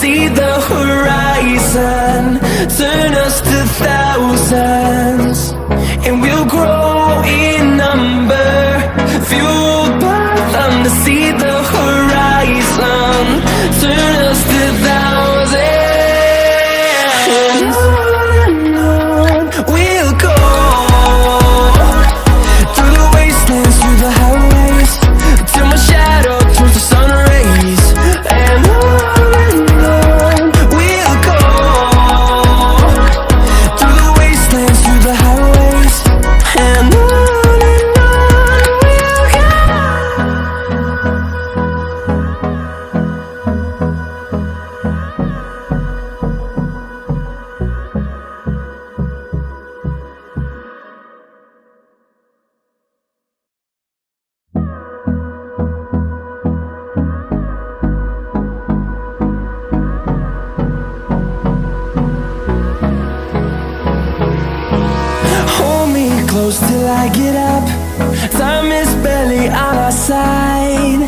see the horizon, turn us to thousands, and we'll grow in number, fueled by them to see the horizon, turn us to thousands. And on we'll go, through the wastelands, through the highways, till my shadow turns to sun rays. And on we'll go, through the wastelands, through the highways, and on we'll go. Hold me close till I get up. Time is barely on our side.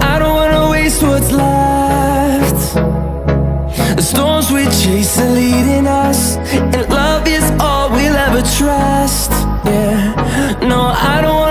I don't wanna waste what's left. The storms we chase are leading us, and love is all we'll ever trust. Yeah, no, I don't